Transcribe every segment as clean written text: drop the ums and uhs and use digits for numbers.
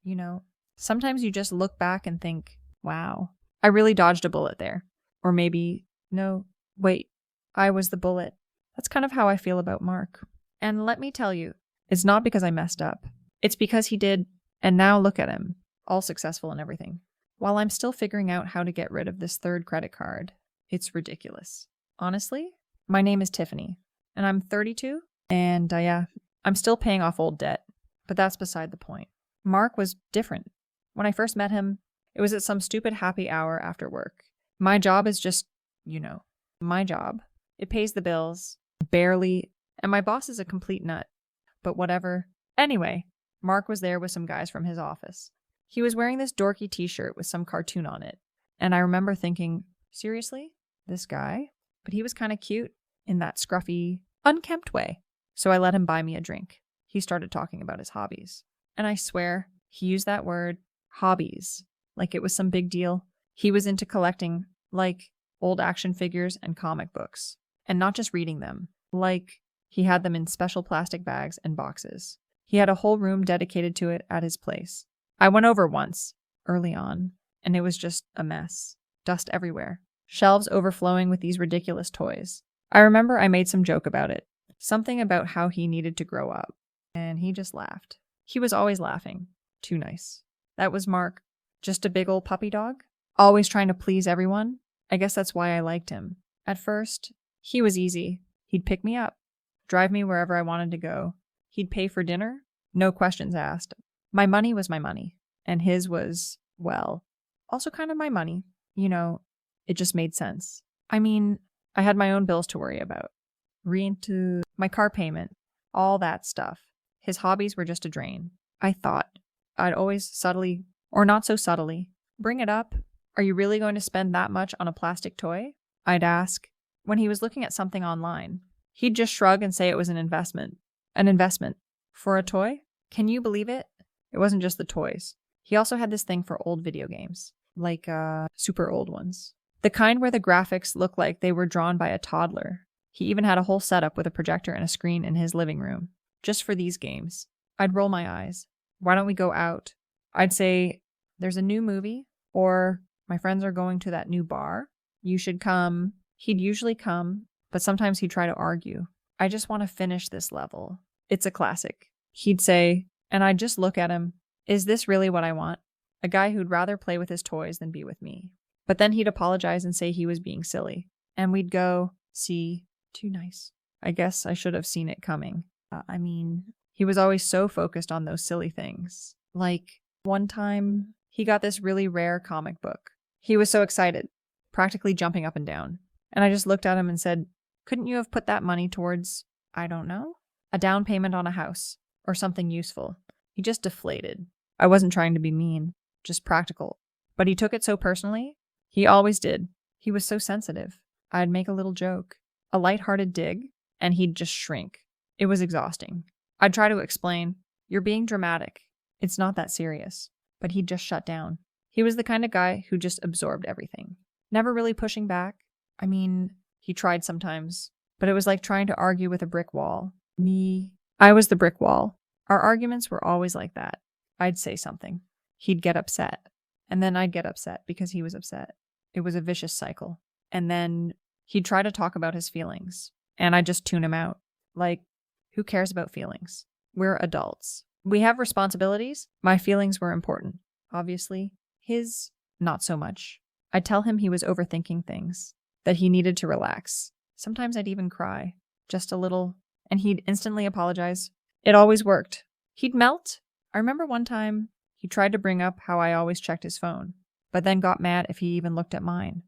You know, sometimes you just look back and think, wow, I really dodged a bullet there. Or maybe, no, wait, I was the bullet. That's kind of how I feel about Mark. And let me tell you, it's not because I messed up. It's because he did, and now look at him, all successful and everything. While I'm still figuring out how to get rid of this third credit card, it's ridiculous. Honestly, my name is Tiffany, and I'm 32, and yeah, I'm still paying off old debt, but that's beside the point. Mark was different. When I first met him, it was at some stupid happy hour after work. My job is just, my job. It pays the bills, barely, and my boss is a complete nut. But whatever. Anyway, Mark was there with some guys from his office. He was wearing this dorky t-shirt with some cartoon on it, and I remember thinking, seriously? This guy? But he was kind of cute in that scruffy, unkempt way. So I let him buy me a drink. He started talking about his hobbies. And I swear, he used that word, hobbies, like it was some big deal. He was into collecting, like, old action figures and comic books. And not just reading them. Like, he had them in special plastic bags and boxes. He had a whole room dedicated to it at his place. I went over once, early on, and it was just a mess. Dust everywhere. Shelves overflowing with these ridiculous toys. I remember I made some joke about it. Something about how he needed to grow up. And he just laughed. He was always laughing. Too nice. That was Mark. Just a big old puppy dog. Always trying to please everyone. I guess that's why I liked him. At first, he was easy. He'd pick me up. Drive me wherever I wanted to go. He'd pay for dinner. No questions asked. My money was my money. And his was, well, also kind of my money. It just made sense. I mean, I had my own bills to worry about. Rent, my car payment, all that stuff. His hobbies were just a drain. I thought I'd always subtly, or not so subtly, bring it up. Are you really going to spend that much on a plastic toy? I'd ask. When he was looking at something online, he'd just shrug and say it was an investment. An investment. For a toy? Can you believe it? It wasn't just the toys. He also had this thing for old video games. Like, super old ones. The kind where the graphics look like they were drawn by a toddler. He even had a whole setup with a projector and a screen in his living room. Just for these games. I'd roll my eyes. Why don't we go out? I'd say, there's a new movie, or my friends are going to that new bar. You should come. He'd usually come, but sometimes he'd try to argue. I just want to finish this level. It's a classic. He'd say, and I'd just look at him. Is this really what I want? A guy who'd rather play with his toys than be with me. But then he'd apologize and say he was being silly. And we'd go, see, too nice. I guess I should have seen it coming. He was always so focused on those silly things. Like, one time, he got this really rare comic book. He was so excited, practically jumping up and down. And I just looked at him and said, couldn't you have put that money towards, I don't know, a down payment on a house or something useful? He just deflated. I wasn't trying to be mean, just practical. But he took it so personally. He always did. He was so sensitive. I'd make a little joke, a lighthearted dig, and he'd just shrink. It was exhausting. I'd try to explain, you're being dramatic. It's not that serious. But he'd just shut down. He was the kind of guy who just absorbed everything. Never really pushing back. He tried sometimes. But it was like trying to argue with a brick wall. I was the brick wall. Our arguments were always like that. I'd say something. He'd get upset. And then I'd get upset because he was upset. It was a vicious cycle. And then he'd try to talk about his feelings. And I'd just tune him out. Like, who cares about feelings? We're adults. We have responsibilities. My feelings were important, obviously. His, not so much. I'd tell him he was overthinking things, that he needed to relax. Sometimes I'd even cry, just a little, and he'd instantly apologize. It always worked. He'd melt. I remember one time he tried to bring up how I always checked his phone, but then got mad if he even looked at mine.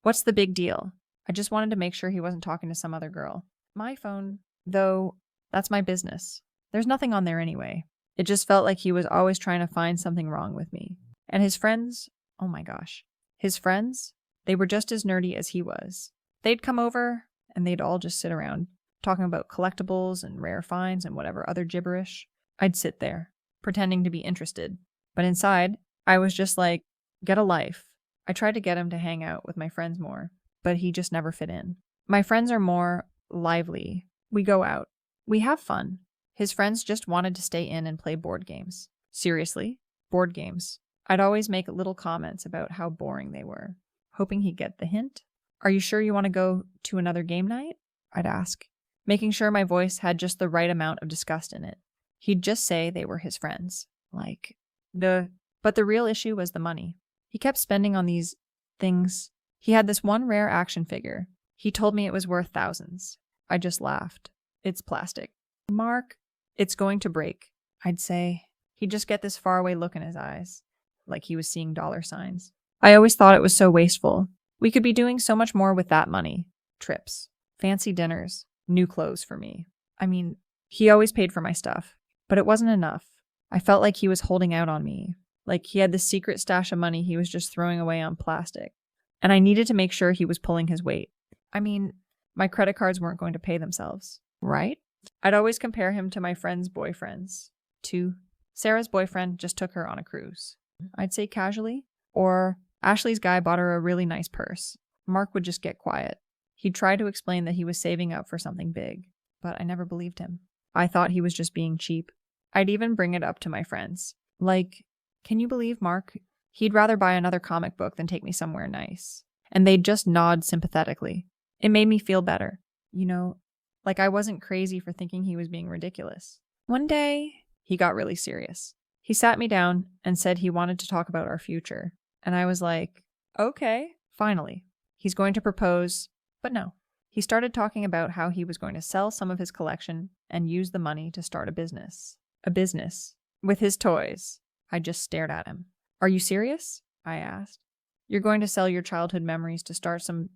What's the big deal? I just wanted to make sure he wasn't talking to some other girl. My phone, though, that's my business. There's nothing on there anyway. It just felt like he was always trying to find something wrong with me. And his friends, oh my gosh. His friends, they were just as nerdy as he was. They'd come over, and they'd all just sit around, talking about collectibles and rare finds and whatever other gibberish. I'd sit there, pretending to be interested. But inside, I was just like, get a life. I tried to get him to hang out with my friends more, but he just never fit in. My friends are more lively. We go out. We have fun. His friends just wanted to stay in and play board games. Seriously, board games. I'd always make little comments about how boring they were, hoping he'd get the hint. Are you sure you want to go to another game night? I'd ask, making sure my voice had just the right amount of disgust in it. He'd just say they were his friends. But the real issue was the money. He kept spending on these things. He had this one rare action figure. He told me it was worth thousands. I just laughed. It's plastic. Mark, it's going to break. I'd say. He'd just get this faraway look in his eyes, like he was seeing dollar signs. I always thought it was so wasteful. We could be doing so much more with that money. Trips, fancy dinners, new clothes for me. I mean, he always paid for my stuff, but it wasn't enough. I felt like he was holding out on me, like he had this secret stash of money he was just throwing away on plastic. And I needed to make sure he was pulling his weight. I mean, my credit cards weren't going to pay themselves, right? I'd always compare him to my friends' boyfriends. Sarah's boyfriend just took her on a cruise. I'd say casually. Or Ashley's guy bought her a really nice purse. Mark would just get quiet. He'd try to explain that he was saving up for something big, but I never believed him. I thought he was just being cheap. I'd even bring it up to my friends. Like, can you believe Mark? He'd rather buy another comic book than take me somewhere nice. And they'd just nod sympathetically. It made me feel better. Like I wasn't crazy for thinking he was being ridiculous. One day, he got really serious. He sat me down and said he wanted to talk about our future. And I was like, okay, finally. He's going to propose, but no. He started talking about how he was going to sell some of his collection and use the money to start a business. A business. With his toys. I just stared at him. Are you serious? I asked. You're going to sell your childhood memories to start some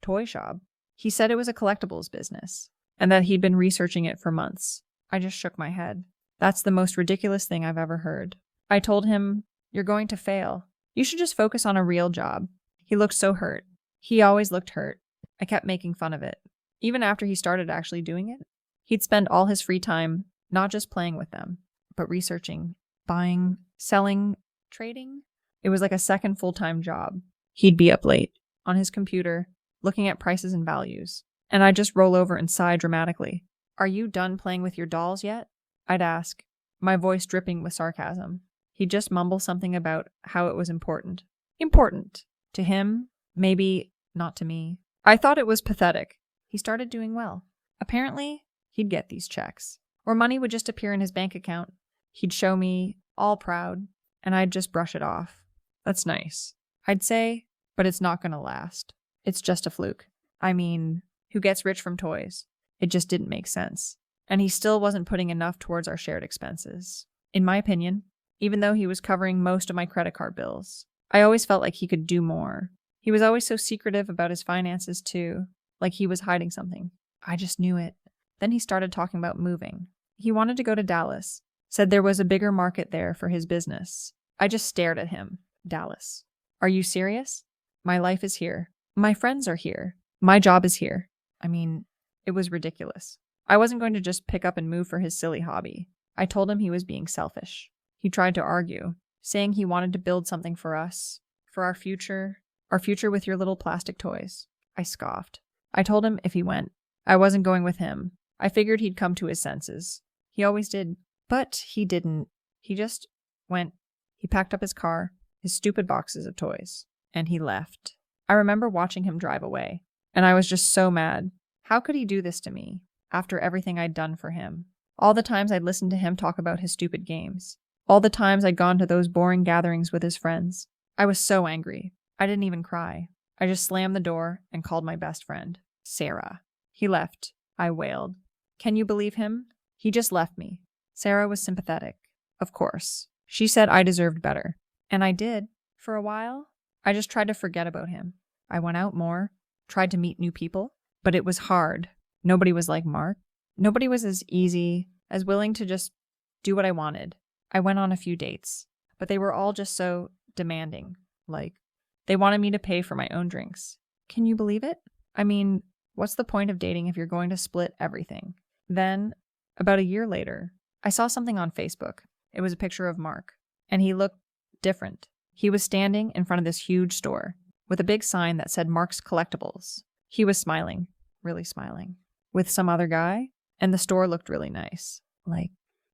toy shop. He said it was a collectibles business and that he'd been researching it for months. I just shook my head. That's the most ridiculous thing I've ever heard. I told him, you're going to fail. You should just focus on a real job. He looked so hurt. He always looked hurt. I kept making fun of it. Even after he started actually doing it, he'd spend all his free time not just playing with them, but researching, buying, selling, trading. It was like a second full-time job. He'd be up late, on his computer, looking at prices and values. And I'd just roll over and sigh dramatically. Are you done playing with your dolls yet? I'd ask, my voice dripping with sarcasm. He'd just mumble something about how it was important. Important. To him, maybe not to me. I thought it was pathetic. He started doing well. Apparently, he'd get these checks. Or money would just appear in his bank account. He'd show me, all proud, and I'd just brush it off. That's nice. I'd say, but it's not going to last. It's just a fluke. I mean, who gets rich from toys? It just didn't make sense. And he still wasn't putting enough towards our shared expenses. In my opinion, even though he was covering most of my credit card bills, I always felt like he could do more. He was always so secretive about his finances too, like he was hiding something. I just knew it. Then he started talking about moving. He wanted to go to Dallas, said there was a bigger market there for his business. I just stared at him. Dallas. Are you serious? My life is here. My friends are here. My job is here. I mean, it was ridiculous. I wasn't going to just pick up and move for his silly hobby. I told him he was being selfish. He tried to argue, saying he wanted to build something for us, for our future with your little plastic toys. I scoffed. I told him if he went, I wasn't going with him. I figured he'd come to his senses. He always did. But he didn't. He just went. He packed up his car, his stupid boxes of toys, and he left. I remember watching him drive away, and I was just so mad. How could he do this to me, after everything I'd done for him? All the times I'd listened to him talk about his stupid games. All the times I'd gone to those boring gatherings with his friends. I was so angry. I didn't even cry. I just slammed the door and called my best friend, Sarah. He left. I wailed. Can you believe him? He just left me. Sarah was sympathetic. Of course. She said I deserved better. And I did. For a while, I just tried to forget about him. I went out more, tried to meet new people, but it was hard. Nobody was like Mark. Nobody was as easy, as willing to just do what I wanted. I went on a few dates, but they were all just so demanding. Like, they wanted me to pay for my own drinks. Can you believe it? I mean, what's the point of dating if you're going to split everything? Then, about a year later, I saw something on Facebook. It was a picture of Mark, and he looked different. He was standing in front of this huge store with a big sign that said Mark's Collectibles. He was smiling, really smiling, with some other guy, and the store looked really nice. Like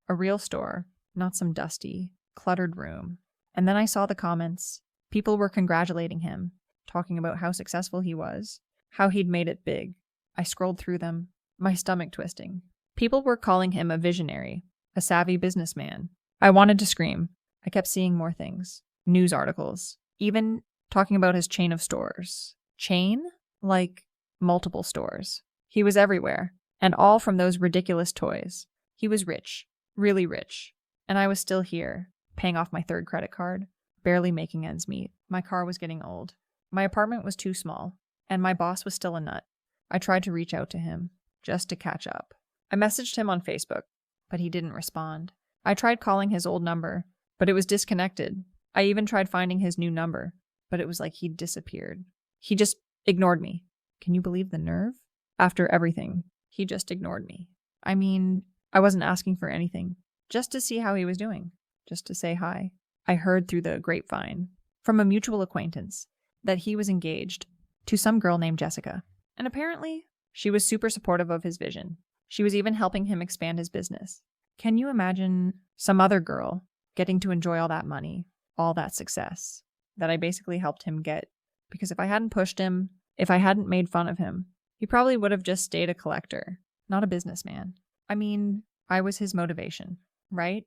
a real store, not some dusty, cluttered room. And then I saw the comments. People were congratulating him, talking about how successful he was, how he'd made it big. I scrolled through them, my stomach twisting. People were calling him a visionary, a savvy businessman. I wanted to scream. I kept seeing more things. News articles. Even talking about his chain of stores. Chain? Like multiple stores. He was everywhere. And all from those ridiculous toys. He was rich. Really rich. And I was still here, paying off my third credit card, barely making ends meet. My car was getting old. My apartment was too small. And my boss was still a nut. I tried to reach out to him, just to catch up. I messaged him on Facebook, but he didn't respond. I tried calling his old number, but it was disconnected. I even tried finding his new number, but it was like he'd disappeared. He just ignored me. Can you believe the nerve? After everything, he just ignored me. I mean, I wasn't asking for anything, just to see how he was doing, just to say hi. I heard through the grapevine, from a mutual acquaintance, that he was engaged to some girl named Jessica. And apparently, she was super supportive of his vision. She was even helping him expand his business. Can you imagine some other girl getting to enjoy all that money, all that success that I basically helped him get? Because if I hadn't pushed him, if I hadn't made fun of him, he probably would have just stayed a collector, not a businessman. I mean, I was his motivation, right?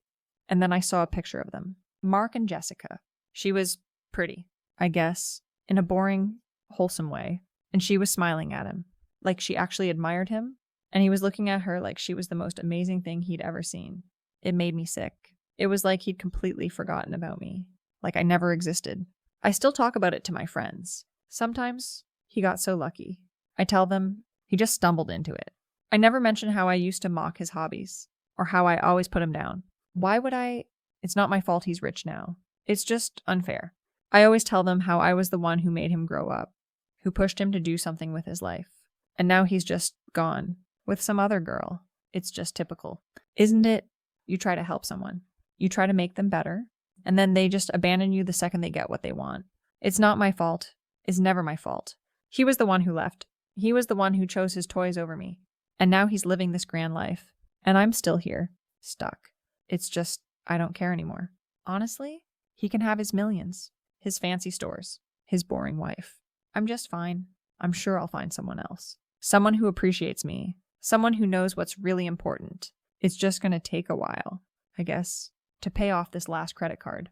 And then I saw a picture of them. Mark and Jessica. She was pretty, I guess, in a boring, wholesome way. And she was smiling at him, like she actually admired him. And he was looking at her like she was the most amazing thing he'd ever seen. It made me sick. It was like he'd completely forgotten about me, like I never existed. I still talk about it to my friends. Sometimes he got so lucky. I tell them he just stumbled into it. I never mention how I used to mock his hobbies, or how I always put him down. Why would I? It's not my fault he's rich now. It's just unfair. I always tell them how I was the one who made him grow up, who pushed him to do something with his life. And now he's just gone. With some other girl. It's just typical. Isn't it? You try to help someone. You try to make them better. And then they just abandon you the second they get what they want. It's not my fault. It's never my fault. He was the one who left. He was the one who chose his toys over me. And now he's living this grand life. And I'm still here. Stuck. It's just, I don't care anymore. Honestly, he can have his millions. His fancy stores. His boring wife. I'm just fine. I'm sure I'll find someone else. Someone who appreciates me. Someone who knows what's really important. It's just going to take a while, I guess, to pay off this last credit card.